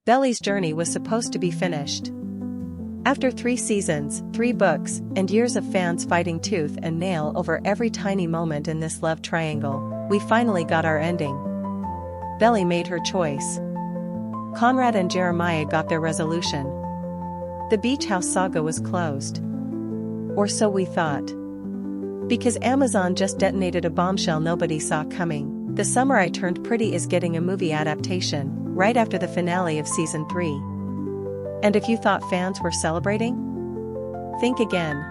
Belly's journey was supposed to be finished. After 3 seasons, 3 books, and years of fans fighting tooth and nail over every tiny moment in this love triangle, we finally got our ending. Belly made her choice. Conrad and Jeremiah got their resolution. The beach house saga was closed. Or so we thought. Because Amazon just detonated a bombshell nobody saw coming. The Summer I Turned Pretty is getting a movie adaptation, right after the finale of Season 3. And if you thought fans were celebrating? Think again.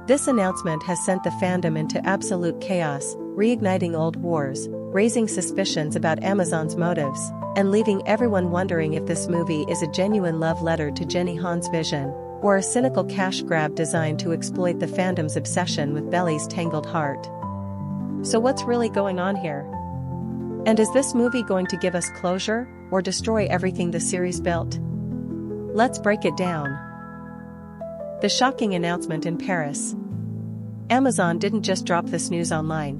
This announcement has sent the fandom into absolute chaos, reigniting old wars, raising suspicions about Amazon's motives, and leaving everyone wondering if this movie is a genuine love letter to Jenny Han's vision, or a cynical cash grab designed to exploit the fandom's obsession with Belly's tangled heart. So what's really going on here? And is this movie going to give us closure, or destroy everything the series built? Let's break it down. The shocking announcement in Paris. Amazon didn't just drop this news online.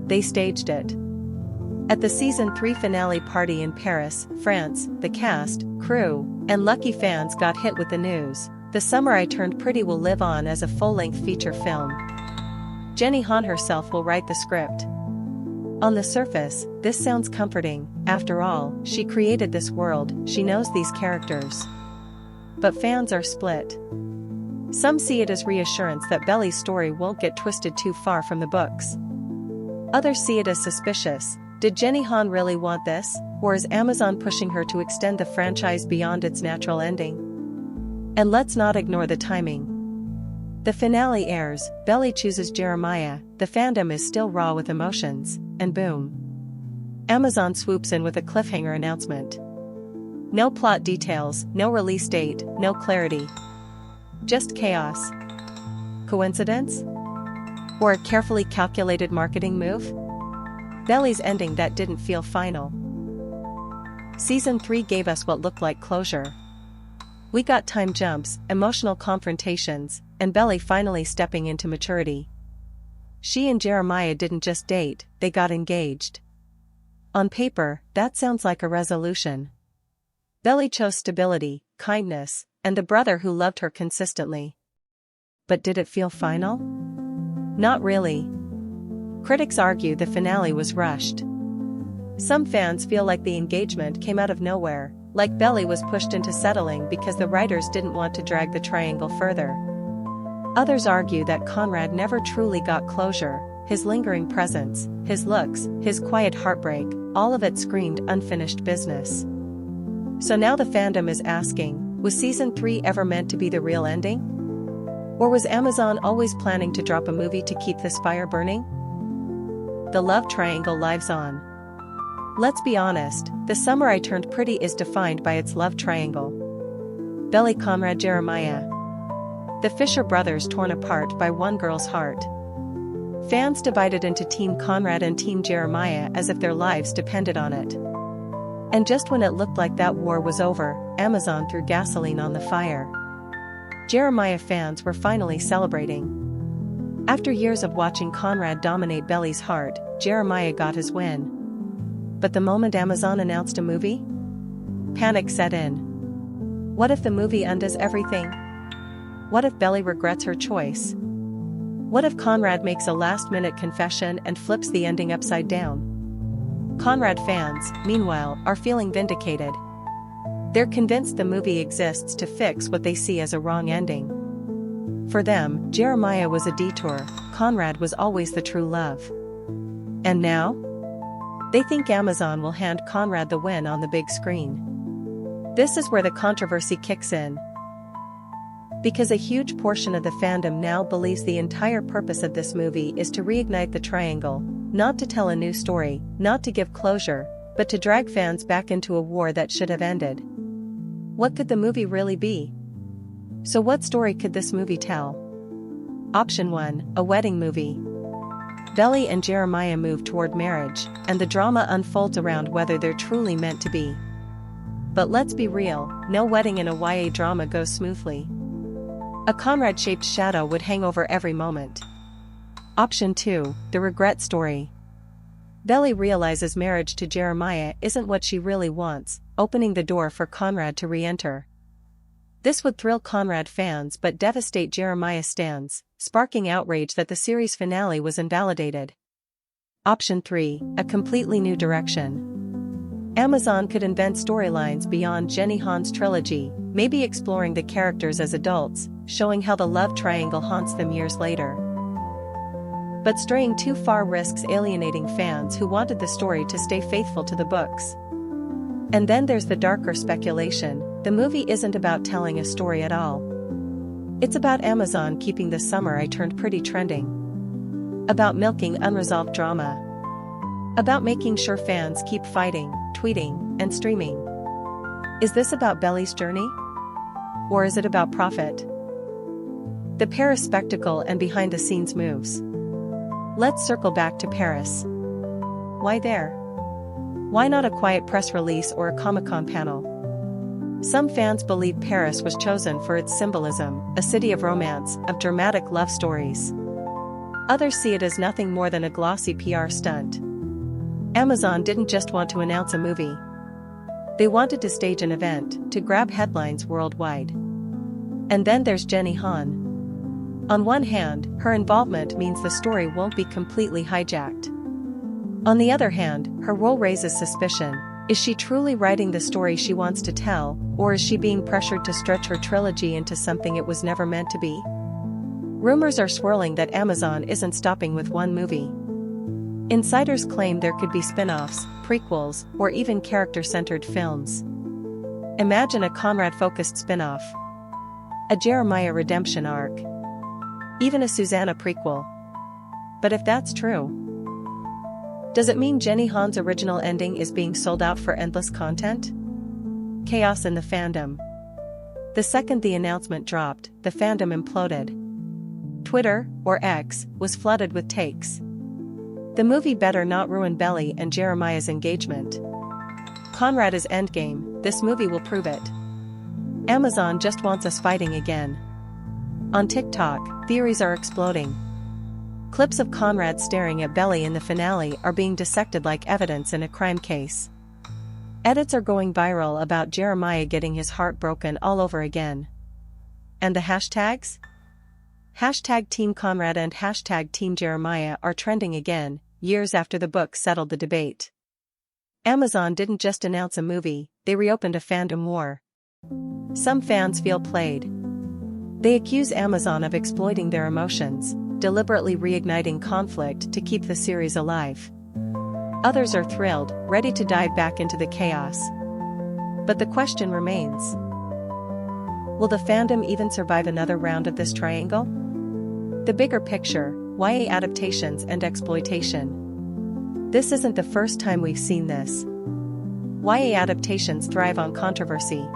They staged it. At the Season 3 finale party in Paris, France, the cast, crew, and lucky fans got hit with the news. The Summer I Turned Pretty will live on as a full-length feature film. Jenny Han herself will write the script. On the surface, this sounds comforting. After all, she created this world, she knows these characters. But fans are split. Some see it as reassurance that Belly's story won't get twisted too far from the books. Others see it as suspicious. Did Jenny Han really want this, or is Amazon pushing her to extend the franchise beyond its natural ending? And let's not ignore the timing. The finale airs, Belly chooses Jeremiah, the fandom is still raw with emotions, and boom. Amazon swoops in with a cliffhanger announcement. No plot details, no release date, no clarity. Just chaos. Coincidence? Or a carefully calculated marketing move? Belly's ending that didn't feel final. Season 3 gave us what looked like closure. We got time jumps, emotional confrontations, and Belly finally stepping into maturity. She and Jeremiah didn't just date, they got engaged. On paper, that sounds like a resolution. Belly chose stability, kindness, and a brother who loved her consistently. But did it feel final? Not really. Critics argue the finale was rushed. Some fans feel like the engagement came out of nowhere, like Belly was pushed into settling because the writers didn't want to drag the triangle further. Others argue that Conrad never truly got closure, his lingering presence, his looks, his quiet heartbreak, all of it screamed unfinished business. So now the fandom is asking, was Season 3 ever meant to be the real ending? Or was Amazon always planning to drop a movie to keep this fire burning? The love triangle lives on. Let's be honest, The Summer I Turned Pretty is defined by its love triangle. Belly, Conrad, Jeremiah. The Fisher brothers torn apart by one girl's heart. Fans divided into Team Conrad and Team Jeremiah as if their lives depended on it. And just when it looked like that war was over, Amazon threw gasoline on the fire. Jeremiah fans were finally celebrating. After years of watching Conrad dominate Belly's heart, Jeremiah got his win. But the moment Amazon announced a movie, panic set in. What if the movie undoes everything? What if Belly regrets her choice? What if Conrad makes a last-minute confession and flips the ending upside down? Conrad fans, meanwhile, are feeling vindicated. They're convinced the movie exists to fix what they see as a wrong ending. For them, Jeremiah was a detour, Conrad was always the true love. And now? They think Amazon will hand Conrad the win on the big screen. This is where the controversy kicks in. Because a huge portion of the fandom now believes the entire purpose of this movie is to reignite the triangle, not to tell a new story, not to give closure, but to drag fans back into a war that should have ended. What could the movie really be? So what story could this movie tell? Option 1, a wedding movie. Belly and Jeremiah move toward marriage, and the drama unfolds around whether they're truly meant to be. But let's be real, no wedding in a YA drama goes smoothly. A Conrad-shaped shadow would hang over every moment. Option 2, the regret story. Belly realizes marriage to Jeremiah isn't what she really wants, opening the door for Conrad to re-enter. This would thrill Conrad fans but devastate Jeremiah stans, sparking outrage that the series finale was invalidated. Option 3, a completely new direction. Amazon could invent storylines beyond Jenny Han's trilogy, maybe exploring the characters as adults, showing how the love triangle haunts them years later. But straying too far risks alienating fans who wanted the story to stay faithful to the books. And then there's the darker speculation: the movie isn't about telling a story at all. It's about Amazon keeping The Summer I Turned Pretty trending. About milking unresolved drama. About making sure fans keep fighting, tweeting, and streaming. Is this about Belly's journey? Or is it about profit? The Paris spectacle and behind-the-scenes moves. Let's circle back to Paris. Why there? Why not a quiet press release or a Comic-Con panel? Some fans believe Paris was chosen for its symbolism, a city of romance, of dramatic love stories. Others see it as nothing more than a glossy PR stunt. Amazon didn't just want to announce a movie. They wanted to stage an event, to grab headlines worldwide. And then there's Jenny Han. On one hand, her involvement means the story won't be completely hijacked. On the other hand, her role raises suspicion. Is she truly writing the story she wants to tell, or is she being pressured to stretch her trilogy into something it was never meant to be? Rumors are swirling that Amazon isn't stopping with one movie. Insiders claim there could be spin-offs, prequels, or even character-centered films. Imagine a Conrad-focused spin-off. A Jeremiah redemption arc. Even a Susanna prequel. But if that's true, does it mean Jenny Han's original ending is being sold out for endless content? Chaos in the fandom. The second the announcement dropped, the fandom imploded. Twitter, or X, was flooded with takes. The movie better not ruin Belly and Jeremiah's engagement. Conrad is endgame, this movie will prove it. Amazon just wants us fighting again. On TikTok, theories are exploding. Clips of Conrad staring at Belly in the finale are being dissected like evidence in a crime case. Edits are going viral about Jeremiah getting his heart broken all over again. And the hashtags? Hashtag Team Conrad and hashtag Team Jeremiah are trending again, years after the book settled the debate. Amazon didn't just announce a movie, they reopened a fandom war. Some fans feel played. They accuse Amazon of exploiting their emotions, deliberately reigniting conflict to keep the series alive. Others are thrilled, ready to dive back into the chaos. But the question remains: will the fandom even survive another round of this triangle? The bigger picture: YA adaptations and exploitation. This isn't the first time we've seen this. YA adaptations thrive on controversy.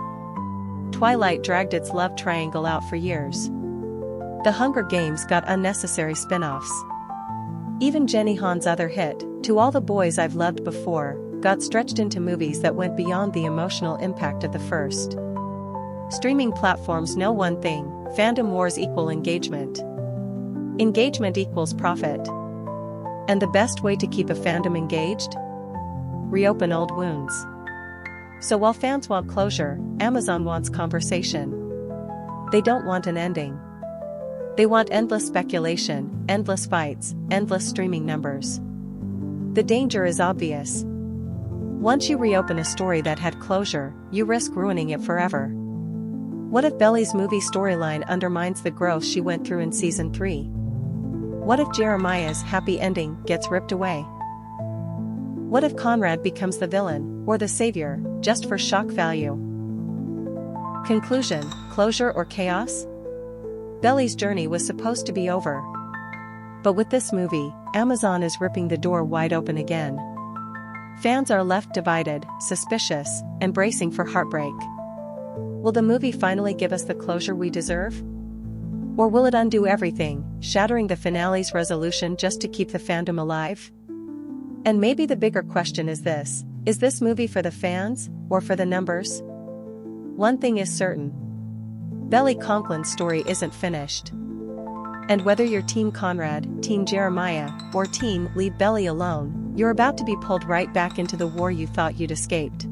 Twilight dragged its love triangle out for years. The Hunger Games got unnecessary spin-offs. Even Jenny Han's other hit, To All the Boys I've Loved Before, got stretched into movies that went beyond the emotional impact of the first. Streaming platforms know one thing: fandom wars equal engagement. Engagement equals profit. And the best way to keep a fandom engaged? Reopen old wounds. So while fans want closure, Amazon wants conversation. They don't want an ending. They want endless speculation, endless fights, endless streaming numbers. The danger is obvious. Once you reopen a story that had closure, you risk ruining it forever. What if Belly's movie storyline undermines the growth she went through in Season 3? What if Jeremiah's happy ending gets ripped away? What if Conrad becomes the villain, or the savior, just for shock value? Conclusion: closure or chaos? Belly's journey was supposed to be over. But with this movie, Amazon is ripping the door wide open again. Fans are left divided, suspicious, and bracing for heartbreak. Will the movie finally give us the closure we deserve? Or will it undo everything, shattering the finale's resolution just to keep the fandom alive? And maybe the bigger question is this: is this movie for the fans, or for the numbers? One thing is certain: Belly Conklin's story isn't finished. And whether you're Team Conrad, Team Jeremiah, or Team Leave Belly Alone, you're about to be pulled right back into the war you thought you'd escaped.